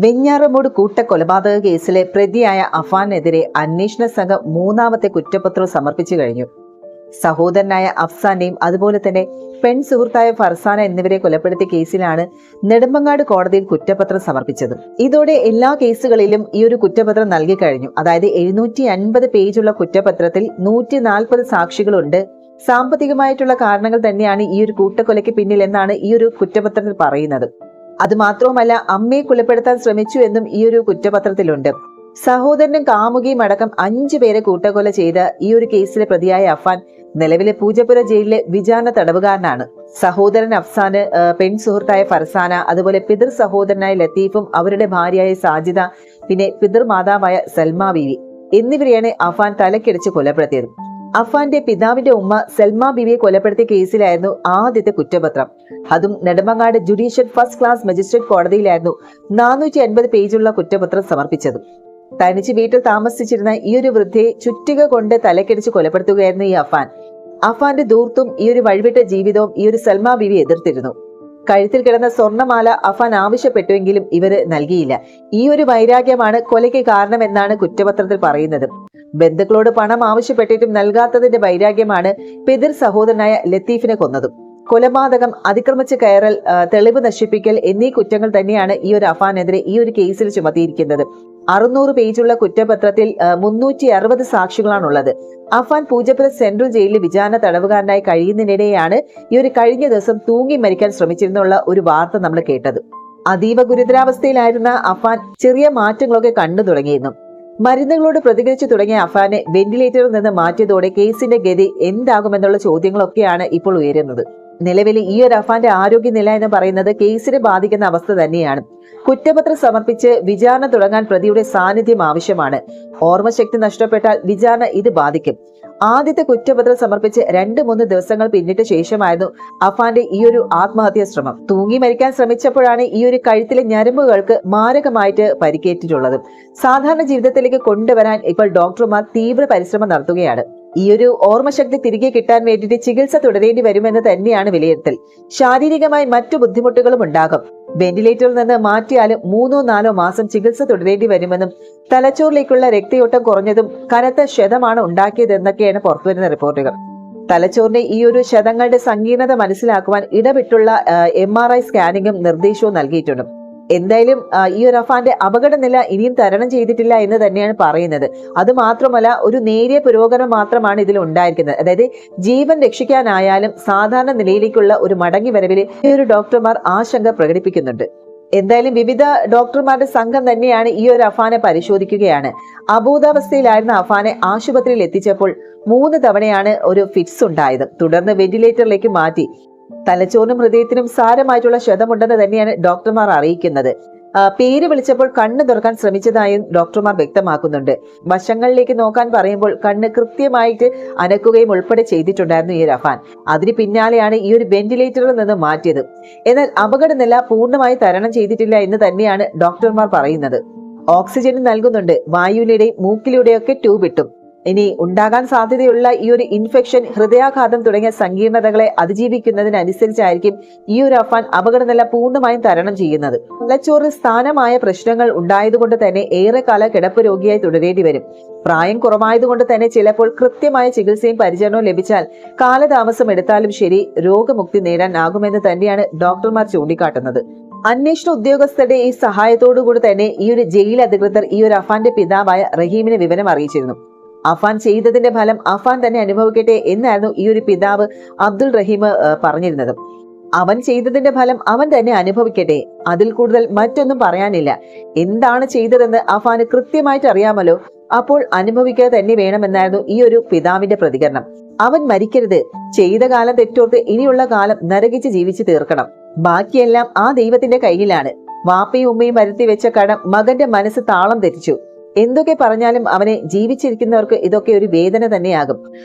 വെഞ്ഞാറമൂട് കൂട്ടക്കൊലപാതക കേസിലെ പ്രതിയായ അഫാനെതിരെ അന്വേഷണ സംഘം മൂന്നാമത്തെ കുറ്റപത്രം സമർപ്പിച്ചു കഴിഞ്ഞു. സഹോദരനായ അഫ്സാനെയും അതുപോലെ തന്നെ പെൺ സുഹൃത്തായ ഫർസാന എന്നിവരെ കൊലപ്പെടുത്തിയ കേസിലാണ് നെടുമങ്ങാട് കോടതിയിൽ കുറ്റപത്രം സമർപ്പിച്ചത്. ഇതോടെ എല്ലാ കേസുകളിലും ഈ ഒരു കുറ്റപത്രം നൽകി കഴിഞ്ഞു. അതായത് 750 പേജുള്ള കുറ്റപത്രത്തിൽ 140 സാക്ഷികളുണ്ട്. സാമ്പത്തികമായിട്ടുള്ള കാരണങ്ങൾ തന്നെയാണ് ഈ ഒരു കൂട്ടക്കൊലയ്ക്ക് പിന്നിൽ എന്നാണ് ഈ ഒരു കുറ്റപത്രത്തിൽ പറയുന്നത്. അതുമാത്രവുമല്ല, അമ്മയെ കൊലപ്പെടുത്താൻ ശ്രമിച്ചു എന്നും ഈ ഒരു കുറ്റപത്രത്തിലുണ്ട്. സഹോദരനും കാമുകിയും അടക്കം 5 പേരെ കൂട്ടക്കൊല ചെയ്ത ഈ ഒരു കേസിലെ പ്രതിയായ അഫാൻ നിലവിലെ പൂജപ്പുര ജയിലിലെ വിചാരണ തടവുകാരനാണ്. സഹോദരൻ അഫ്സാന്, പെൺ സുഹൃത്തായ ഫർസാന, അതുപോലെ പിതൃ സഹോദരനായ ലത്തീഫും അവരുടെ ഭാര്യയായ സാജിദ, പിന്നെ പിതൃമാതാവായ സൽമാ ബീവി എന്നിവരെയാണ് അഫാൻ തലക്കടിച്ച് കൊലപ്പെടുത്തിയത്. അഫാന്റെ പിതാവിന്റെ ഉമ്മ സൽമാ ബീവിയെ കൊലപ്പെടുത്തിയ കേസിലായിരുന്നു ആദ്യത്തെ കുറ്റപത്രം. അതും Nedumangad judicial first class magistrate കോടതിയിലായിരുന്നു 450 പേജുള്ള കുറ്റപത്രം സമർപ്പിച്ചത്. തനിച്ച് വീട്ടിൽ താമസിച്ചിരുന്ന ഈ ഒരു വൃദ്ധയെ ചുറ്റിക കൊണ്ട് തലക്കടിച്ച് കൊലപ്പെടുത്തുകയായിരുന്നു ഈ അഫാൻ. അഫാന്റെ ദൂർത്തും ഈ ഒരു വഴിവിട്ട ജീവിതവും ഈ ഒരു സൽമാ ബീവി എതിർത്തിരുന്നു. കഴുത്തിൽ കിടന്ന സ്വർണ്ണമാല അഫാൻ ആവശ്യപ്പെട്ടുവെങ്കിലും ഇവര് നൽകിയില്ല. ഈ ഒരു വൈരാഗ്യമാണ് കൊലയ്ക്ക് കാരണമെന്നാണ് കുറ്റപത്രത്തിൽ പറയുന്നത്. ബന്ധുക്കളോട് പണം ആവശ്യപ്പെട്ടിട്ടും നൽകാത്തതിന്റെ വൈരാഗ്യമാണ് പിതൃ സഹോദരനായ ലത്തീഫിനെ കൊന്നതും. കൊലപാതകം, അതിക്രമിച്ച് കയറൽ, തെളിവ് നശിപ്പിക്കൽ എന്നീ കുറ്റങ്ങൾ തന്നെയാണ് ഈ ഒരു അഫാനെതിരെ ഈ ഒരു കേസിൽ ചുമത്തിയിരിക്കുന്നത്. 600 പേജുള്ള കുറ്റപത്രത്തിൽ 360 സാക്ഷികളാണുള്ളത്. അഫാൻ പൂജപ്പുര സെൻട്രൽ ജയിലിൽ വിചാരണ തടവുകാരനായി കഴിയുന്നതിനിടെയാണ് ഈ ഒരു കഴിഞ്ഞ ദിവസം തൂങ്ങി മരിക്കാൻ ശ്രമിച്ചിരുന്നുള്ള ഒരു വാർത്ത നമ്മൾ കേട്ടത്. അതീവ ഗുരുതരാവസ്ഥയിലായിരുന്ന അഫാൻ ചെറിയ മാറ്റങ്ങളൊക്കെ കണ്ടു തുടങ്ങിയിരുന്നു. മരുന്നുകളോട് പ്രതികരിച്ചു തുടങ്ങിയ അഫാനെ വെന്റിലേറ്ററിൽ നിന്ന് മാറ്റിയതോടെ കേസിന്റെ ഗതി എന്താകുമെന്നുള്ള ചോദ്യങ്ങളൊക്കെയാണ് ഇപ്പോൾ ഉയരുന്നത്. നിലവിൽ ഈ ഒരു അഫാന്റെ ആരോഗ്യനില എന്ന് പറയുന്നത് കേസിനെ ബാധിക്കുന്ന അവസ്ഥ തന്നെയാണ്. കുറ്റപത്രം സമർപ്പിച്ച് വിചാരണ തുടങ്ങാൻ പ്രതിയുടെ സാന്നിധ്യം ആവശ്യമാണ്. ഓർമ്മശക്തി നഷ്ടപ്പെട്ടാൽ വിചാരണ ഇത് ബാധിക്കും. ആദ്യത്തെ കുറ്റപത്രം സമർപ്പിച്ച് 2-3 ദിവസങ്ങൾ പിന്നിട്ട ശേഷമായിരുന്നു അഫാന്റെ ഈ ഒരു ആത്മഹത്യാ ശ്രമം. തൂങ്ങി മരിക്കാൻ ശ്രമിച്ചപ്പോഴാണ് ഈ ഒരു കഴുത്തിലെ ഞരമ്പുകൾക്ക് മാരകമായിട്ട് പരിക്കേറ്റിട്ടുള്ളത്. സാധാരണ ജീവിതത്തിലേക്ക് കൊണ്ടുവരാൻ ഇപ്പോൾ ഡോക്ടർമാർ തീവ്ര പരിശ്രമം നടത്തുകയാണ്. ഈ ഒരു ഓർമ്മശക്തി തിരികെ കിട്ടാൻ വേണ്ടിയിട്ട് ചികിത്സ തുടരേണ്ടി വരുമെന്ന് തന്നെയാണ് വിലയിരുത്തൽ. ശാരീരികമായി മറ്റു ബുദ്ധിമുട്ടുകളും ഉണ്ടാകും. വെന്റിലേറ്ററിൽ നിന്ന് മാറ്റിയാലും 3-4 മാസം ചികിത്സ തുടരേണ്ടി വരുമെന്നും തലച്ചോറിലേക്കുള്ള രക്തയോട്ടം കുറഞ്ഞതും കനത്ത ക്ഷതമാണ് ഉണ്ടാക്കിയതെന്നൊക്കെയാണ് പുറത്തുവരുന്ന റിപ്പോർട്ടുകൾ. തലച്ചോറിന്റെ ഈ ഒരു ക്ഷതങ്ങളുടെ സങ്കീർണത മനസ്സിലാക്കുവാൻ ഇടവിട്ടുള്ള MRI സ്കാനിങ്ങും നിർദ്ദേശവും നൽകിയിട്ടുണ്ട്. എന്തായാലും ഈ ഒരു അഫാന്റെ അപകടനില ഇനിയും തരണം ചെയ്തിട്ടില്ല എന്ന് തന്നെയാണ് പറയുന്നത്. അത് മാത്രമല്ല, ഒരു നേരിയ പുരോഗമനം മാത്രമാണ് ഇതിൽ ഉണ്ടായിരിക്കുന്നത്. അതായത് ജീവൻ രക്ഷിക്കാനായാലും സാധാരണ നിലയിലേക്കുള്ള ഒരു മടങ്ങി വരവിൽ ഈ ഒരു ഡോക്ടർമാർ ആശങ്ക പ്രകടിപ്പിക്കുന്നുണ്ട്. എന്തായാലും വിവിധ ഡോക്ടർമാരുടെ സംഘം തന്നെയാണ് ഈ ഒരു അഫാനെ പരിശോധിക്കുകയാണ്. അബോധാവസ്ഥയിലായിരുന്ന അഫാനെ ആശുപത്രിയിൽ എത്തിച്ചപ്പോൾ 3 തവണയാണ് ഒരു ഫിറ്റ്സ് ഉണ്ടായത്. തുടർന്ന് വെന്റിലേറ്ററിലേക്ക് മാറ്റി. തലച്ചോറിനും ഹൃദയത്തിനും സാരമായിട്ടുള്ള ക്ഷതമുണ്ടെന്ന് തന്നെയാണ് ഡോക്ടർമാർ അറിയിക്കുന്നത്. പേര് വിളിച്ചപ്പോൾ കണ്ണ് തുറക്കാൻ ശ്രമിച്ചതായും ഡോക്ടർമാർ വ്യക്തമാക്കുന്നുണ്ട്. വശങ്ങളിലേക്ക് നോക്കാൻ പറയുമ്പോൾ കണ്ണ് കൃത്യമായിട്ട് അനക്കുകയും ഉൾപ്പെടെ ചെയ്തിട്ടുണ്ടായിരുന്നു ഈ അഫാൻ. അതിന് പിന്നാലെയാണ് ഈ ഒരു വെന്റിലേറ്ററിൽ നിന്ന് മാറ്റിയത്. എന്നാൽ അപകടനില പൂർണ്ണമായി തരണം ചെയ്തിട്ടില്ല എന്ന് തന്നെയാണ് ഡോക്ടർമാർ പറയുന്നത്. ഓക്സിജൻ നൽകുന്നുണ്ട്, വായുവിലൂടെയും മൂക്കിലൂടെയൊക്കെ ട്യൂബ് ഇട്ടും. ഇനി ഉണ്ടാകാൻ സാധ്യതയുള്ള ഈ ഒരു ഇൻഫെക്ഷൻ, ഹൃദയാഘാതം തുടങ്ങിയ സങ്കീർണതകളെ അതിജീവിക്കുന്നതിനനുസരിച്ചായിരിക്കും ഈ ഒരു അഫാൻ അപകടനില പൂർണ്ണമായും തരണം ചെയ്യുന്നത്. തലച്ചോറിൽ സ്ഥാനമായ പ്രശ്നങ്ങൾ ഉണ്ടായതുകൊണ്ട് തന്നെ ഏറെക്കാല കിടപ്പ് രോഗിയായി തുടരേണ്ടി വരും. പ്രായം കുറവായതുകൊണ്ട് തന്നെ ചിലപ്പോൾ കൃത്യമായ ചികിത്സയും പരിചരണവും ലഭിച്ചാൽ കാലതാമസം എടുത്താലും ശരി രോഗമുക്തി നേടാനാകുമെന്ന് തന്നെയാണ് ഡോക്ടർമാർ ചൂണ്ടിക്കാട്ടുന്നത്. അന്വേഷണ ഉദ്യോഗസ്ഥരുടെ ഈ സഹായത്തോടുകൂടി തന്നെ ഈ ഒരു ജയിൽ അധികൃതർ ഈ ഒരു അഫാന്റെ പിതാവായ റഹീമിനെ വിവരം അറിയിച്ചിരുന്നു. അഫാൻ ചെയ്തതിന്റെ ഫലം അഫാൻ തന്നെ അനുഭവിക്കട്ടെ എന്നായിരുന്നു ഈ ഒരു പിതാവ് അബ്ദുൾ റഹീം പറഞ്ഞിരുന്നത്. അവൻ ചെയ്തതിന്റെ ഫലം അവൻ തന്നെ അനുഭവിക്കട്ടെ, അതിൽ കൂടുതൽ മറ്റൊന്നും പറയാനില്ല. എന്താണ് ചെയ്തതെന്ന് അഫാന് കൃത്യമായിട്ട് അറിയാമല്ലോ, അപ്പോൾ അനുഭവിക്കുക തന്നെ വേണമെന്നായിരുന്നു ഈ ഒരു പിതാവിന്റെ പ്രതികരണം. അവൻ മരിക്കരുത്, ചെയ്ത കാലം തെറ്റോർത്ത് ഇനിയുള്ള കാലം നരകിച്ച് ജീവിച്ചു തീർക്കണം. ബാക്കിയെല്ലാം ആ ദൈവത്തിന്റെ കയ്യിലാണ്. വാപ്പയും ഉമ്മയും വരുത്തി വെച്ച കടം മകന്റെ മനസ്സ് താളം തെറ്റിച്ചു. എന്തൊക്കെ പറഞ്ഞാലും അവനെ ജീവിച്ചിരിക്കുന്നവർക്ക് ഇതൊക്കെ ഒരു വേദന തന്നെയാകും.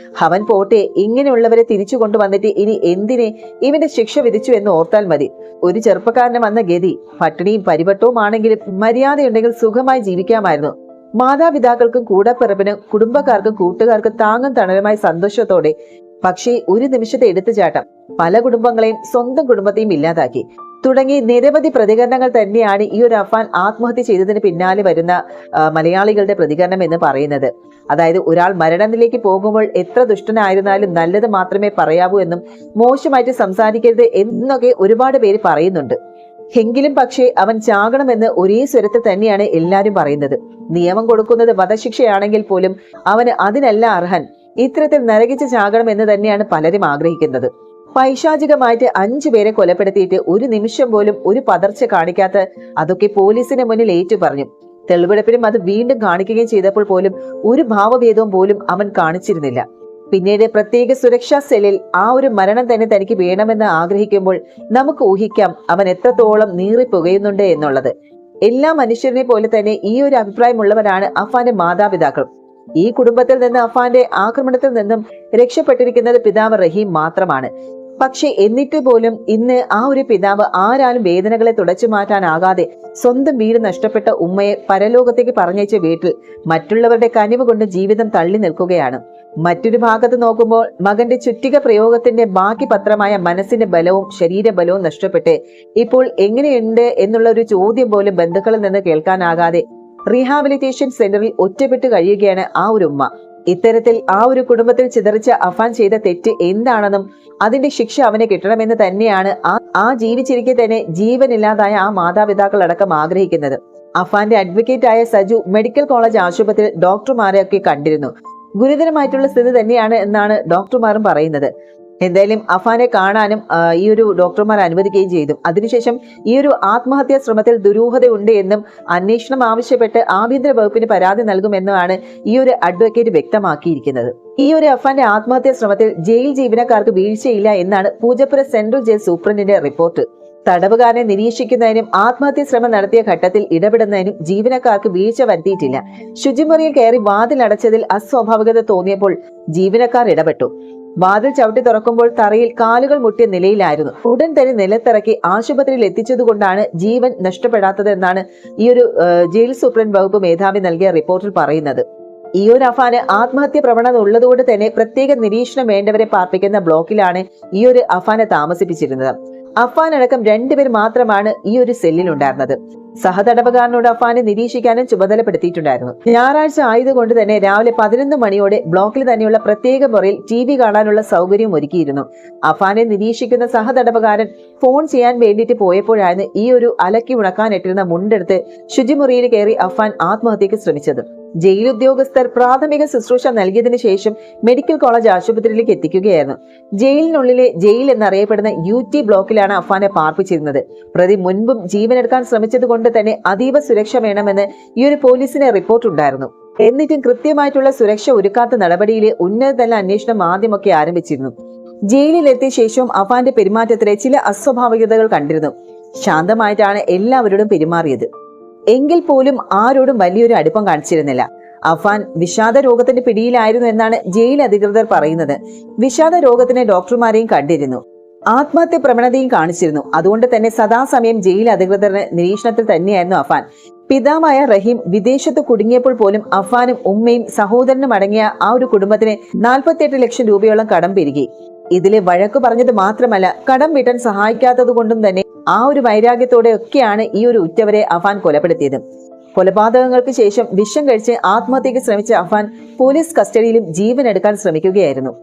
അവൻ പോട്ടെ, ഇങ്ങനെയുള്ളവരെ തിരിച്ചു കൊണ്ടുവന്നിട്ട് ഇനി എന്തിനെ ഇവന്റെ ശിക്ഷ വിധിച്ചു എന്ന് ഓർത്താൽ മതി. ഒരു ചെറുപ്പക്കാരന് വന്ന ഗതി പട്ടിണിയും പരിവട്ടവും ആണെങ്കിലും മര്യാദയുണ്ടെങ്കിൽ സുഖമായി ജീവിക്കാമായിരുന്നു. മാതാപിതാക്കൾക്കും കൂടപ്പിറപ്പിനും കുടുംബക്കാർക്കും കൂട്ടുകാർക്കും താങ്ങും തണലുമായി സന്തോഷത്തോടെ. പക്ഷേ ഒരു നിമിഷത്തെ എടുത്തുചാട്ടം പല കുടുംബങ്ങളെയും സ്വന്തം കുടുംബത്തെയും ഇല്ലാതാക്കി. തുടങ്ങി നിരവധി പ്രതികരണങ്ങൾ തന്നെയാണ് ഈ ഒരു അഫാൻ ആത്മഹത്യ ചെയ്തതിന് പിന്നാലെ വരുന്ന മലയാളികളുടെ പ്രതികരണം എന്ന് പറയുന്നത്. അതായത് ഒരാൾ മരണത്തിലേക്ക് പോകുമ്പോൾ എത്ര ദുഷ്ടനായിരുന്നാലും നല്ലത് മാത്രമേ പറയാവൂ എന്നും മോശമായിട്ട് സംസാരിക്കരുത് എന്നൊക്കെ ഒരുപാട് പേര് പറയുന്നുണ്ട്. എങ്കിലും പക്ഷേ അവൻ ചാകണമെന്ന് ഒരേ സ്വരത്തിൽ തന്നെയാണ് എല്ലാവരും പറയുന്നത്. നിയമം കൊടുക്കുന്നത് വധശിക്ഷയാണെങ്കിൽ പോലും അവന് അതിനല്ല അർഹൻ, ഇത്തരത്തിൽ നരകിച്ച് ചാകണം എന്ന് തന്നെയാണ് പലരും ആഗ്രഹിക്കുന്നത്. പൈശാചികമായിട്ട് 5 പേരെ കൊലപ്പെടുത്തിയിട്ട് ഒരു നിമിഷം പോലും ഒരു പതർച്ച കാണിക്കാത്ത അതൊക്കെ പോലീസിന് മുന്നിൽ ഏറ്റു പറഞ്ഞു. തെളിവെടുപ്പിനും അത് വീണ്ടും കാണിക്കുകയും ചെയ്തപ്പോൾ പോലും ഒരു ഭാവഭേദവും പോലും അവൻ കാണിച്ചിരുന്നില്ല. പിന്നീട് പ്രത്യേക സുരക്ഷാ സെല്ലിൽ ആ ഒരു മരണം തന്നെ തനിക്ക് വേണമെന്ന് ആഗ്രഹിക്കുമ്പോൾ നമുക്ക് ഊഹിക്കാം അവൻ എത്രത്തോളം നീറിപ്പുകയുന്നുണ്ട് എന്നുള്ളത്. എല്ലാ മനുഷ്യരെ പോലെ തന്നെ ഈ ഒരു അഭിപ്രായമുള്ളവരാണ് അഫാന്റെ മാതാപിതാക്കൾ. ഈ കുടുംബത്തിൽ നിന്ന് അഫാന്റെ ആക്രമണത്തിൽ നിന്നും രക്ഷപ്പെട്ടിരിക്കുന്നത് പിതാവ് റഹീം മാത്രമാണ്. പക്ഷെ എന്നിട്ട് പോലും ഇന്ന് ആ ഒരു പിതാവ് ആരാലും വേദനകളെ തുടച്ചു മാറ്റാനാകാതെ സ്വന്തം വീട് നഷ്ടപ്പെട്ട ഉമ്മയെ പരലോകത്തേക്ക് പറഞ്ഞയച്ച വീട്ടിൽ മറ്റുള്ളവരുടെ കനിവ് കൊണ്ട് ജീവിതം തള്ളി നിൽക്കുകയാണ്. മറ്റൊരു ഭാഗത്ത് നോക്കുമ്പോൾ മകന്റെ ചുറ്റിക പ്രയോഗത്തിന്റെ ബാക്കി പത്രമായ മനസ്സിന്റെ ബലവും ശരീരബലവും നഷ്ടപ്പെട്ട് ഇപ്പോൾ എങ്ങനെയുണ്ട് എന്നുള്ള ഒരു ചോദ്യം പോലും ബന്ധുക്കളിൽ നിന്ന് കേൾക്കാനാകാതെ റീഹാബിലിറ്റേഷൻ സെന്ററിൽ ഒറ്റപ്പെട്ട് കഴിയുകയാണ് ആ ഒരു ഉമ്മ. ഇത്തരത്തിൽ ആ ഒരു കുടുംബത്തിൽ ചിതറിച്ച അഫാൻ ചെയ്ത തെറ്റ് എന്താണെന്നും അതിന്റെ ശിക്ഷ അവനെ കിട്ടണമെന്ന് തന്നെയാണ് ആ ജീവിച്ചിരിക്കെ തന്നെ ജീവനില്ലാതായ ആ മാതാപിതാക്കൾ അടക്കം ആഗ്രഹിക്കുന്നത്. അഫാന്റെ അഡ്വക്കേറ്റ് ആയ സജു മെഡിക്കൽ കോളേജ് ആശുപത്രിയിൽ ഡോക്ടർമാരെയൊക്കെ കണ്ടിരുന്നു. ഗുരുതരമായിട്ടുള്ള സ്ഥിതി തന്നെയാണ് എന്നാണ് ഡോക്ടർമാരും പറയുന്നത്. എന്തായാലും അഫാനെ കാണാനും ഈ ഒരു ഡോക്ടർമാർ അനുവദിക്കുകയും ചെയ്തു. അതിനുശേഷം ഈ ഒരു ആത്മഹത്യാ ശ്രമത്തിൽ ദുരൂഹതയുണ്ട് എന്നും അന്വേഷണം ആവശ്യപ്പെട്ട് ആഭ്യന്തര വകുപ്പിന് പരാതി നൽകുമെന്നാണ് ഈ ഒരു അഡ്വക്കേറ്റ് വ്യക്തമാക്കിയിരിക്കുന്നത്. ഈ ഒരു അഫാന്റെ ആത്മഹത്യാ ശ്രമത്തിൽ ജയിൽ ജീവനക്കാർക്ക് വീഴ്ചയില്ല എന്നാണ് പൂജപ്പുര സെൻട്രൽ ജയിൽ സൂപ്രണ്ടിന്റെ റിപ്പോർട്ട്. തടവുകാരനെ നിരീക്ഷിക്കുന്നതിനും ആത്മഹത്യാ ശ്രമം നടത്തിയ ഘട്ടത്തിൽ ഇടപെടുന്നതിനും ജീവനക്കാർക്ക് വീഴ്ച വരുത്തിയിട്ടില്ല. ശുചിമുറിയിൽ കയറി വാതിൽ അടച്ചതിൽ അസ്വാഭാവികത തോന്നിയപ്പോൾ ജീവനക്കാർ ഇടപെട്ടു. വാതിൽ ചവിട്ടി തുറക്കുമ്പോൾ തറയിൽ കാലുകൾ മുട്ടിയ നിലയിലായിരുന്നു. ഉടൻ തന്നെ നിലത്തിറക്കി ആശുപത്രിയിൽ എത്തിച്ചതുകൊണ്ടാണ് ജീവൻ നഷ്ടപ്പെടാത്തതെന്നാണ് ഈ ഒരു ജയിൽ സൂപ്രണ്ട് വകുപ്പ് മേധാവി നൽകിയ റിപ്പോർട്ടിൽ പറയുന്നത്. ഈ ഒരു അഫാന് ആത്മഹത്യ പ്രവണത ഉള്ളതുകൊണ്ട് തന്നെ പ്രത്യേക നിരീക്ഷണം വേണ്ടവരെ പാർപ്പിക്കുന്ന ബ്ലോക്കിലാണ് ഈ ഒരു അഫാനെ താമസിപ്പിച്ചിരുന്നത്. അഫാൻ അടക്കം 2 പേർ മാത്രമാണ് ഈ ഒരു സെല്ലിൽ ഉണ്ടായിരുന്നത്. സഹതടവുകാരനോട് അഫാനെ നിരീക്ഷിക്കാനും ചുമതലപ്പെടുത്തിയിട്ടുണ്ടായിരുന്നു. ഞായറാഴ്ച ആയതുകൊണ്ട് തന്നെ രാവിലെ 11 മണിയോടെ ബ്ലോക്കിൽ തന്നെയുള്ള പ്രത്യേക മുറിയിൽ TV കാണാനുള്ള സൗകര്യം ഒരുക്കിയിരുന്നു. അഫാനെ നിരീക്ഷിക്കുന്ന സഹതടവുകാരൻ ഫോൺ ചെയ്യാൻ വേണ്ടിയിട്ട് പോയപ്പോഴായിരുന്നു ഈ ഒരു അലക്കി ഉണക്കാനിട്ടിരുന്ന മുണ്ടെടുത്ത് ശുചിമുറിയിൽ കയറി അഫാൻ ആത്മഹത്യക്ക് ശ്രമിച്ചത്. ജയിൽ ഉദ്യോഗസ്ഥർ പ്രാഥമിക ശുശ്രൂഷ നൽകിയതിനു ശേഷം മെഡിക്കൽ കോളേജ് ആശുപത്രിയിലേക്ക് എത്തിക്കുകയായിരുന്നു. ജയിലിനുള്ളിലെ ജയിൽ എന്നറിയപ്പെടുന്ന UT ബ്ലോക്കിലാണ് അഫാനെ പാർപ്പിച്ചിരുന്നത്. പ്രതി മുൻപും ജീവനെടുക്കാൻ ശ്രമിച്ചത് കൊണ്ട് തന്നെ അതീവ സുരക്ഷ വേണമെന്ന് ഈ ഒരു പോലീസിന് റിപ്പോർട്ട് ഉണ്ടായിരുന്നു. എന്നിട്ടും കൃത്യമായിട്ടുള്ള സുരക്ഷ ഒരുക്കാത്ത നടപടിയിലെ ഉന്നതതല അന്വേഷണം ആദ്യമൊക്കെ ആരംഭിച്ചിരുന്നു. ജയിലിലെത്തിയ ശേഷവും അഫാന്റെ പെരുമാറ്റത്തിലെ ചില അസ്വാഭാവികതകൾ കണ്ടിരുന്നു. ശാന്തമായിട്ടാണ് എല്ലാവരോടും പെരുമാറിയത്. എങ്കിൽ പോലും ആരോടും വലിയൊരു അടുപ്പം കാണിച്ചിരുന്നില്ല. അഫാൻ വിഷാദ രോഗത്തിന്റെ പിടിയിലായിരുന്നു എന്നാണ് ജയിൽ അധികൃതർ പറയുന്നത്. വിഷാദ രോഗത്തിന് ഡോക്ടർമാരെയും കണ്ടിരുന്നു. ആത്മഹത്യ പ്രവണതയും കാണിച്ചിരുന്നു. അതുകൊണ്ട് തന്നെ സദാസമയം ജയിൽ അധികൃതരുടെ നിരീക്ഷണത്തിൽ തന്നെയായിരുന്നു അഫാൻ. പിതാവായ റഹീം വിദേശത്ത് കുടുങ്ങിയപ്പോൾ പോലും അഫാനും ഉമ്മയും സഹോദരനും അടങ്ങിയ ആ ഒരു കുടുംബത്തിന് 48 ലക്ഷം രൂപയോളം കടം പെരുകി. ഇതിലെ വഴക്ക് പറഞ്ഞത് മാത്രമല്ല, കടം വീട്ടാൻ സഹായിക്കാത്തത് കൊണ്ടും തന്നെ ആ ഒരു വൈരാഗ്യത്തോടെ ഒക്കെയാണ് ഈ ഒരു ഉറ്റവരെ അഫാൻ കൊലപ്പെടുത്തിയത്. കൊലപാതകങ്ങൾക്ക് ശേഷം വിഷം കഴിച്ച് ആത്മഹത്യക്ക് ശ്രമിച്ച അഫാൻ പോലീസ് കസ്റ്റഡിയിലും ജീവനെടുക്കാൻ ശ്രമിക്കുകയായിരുന്നു.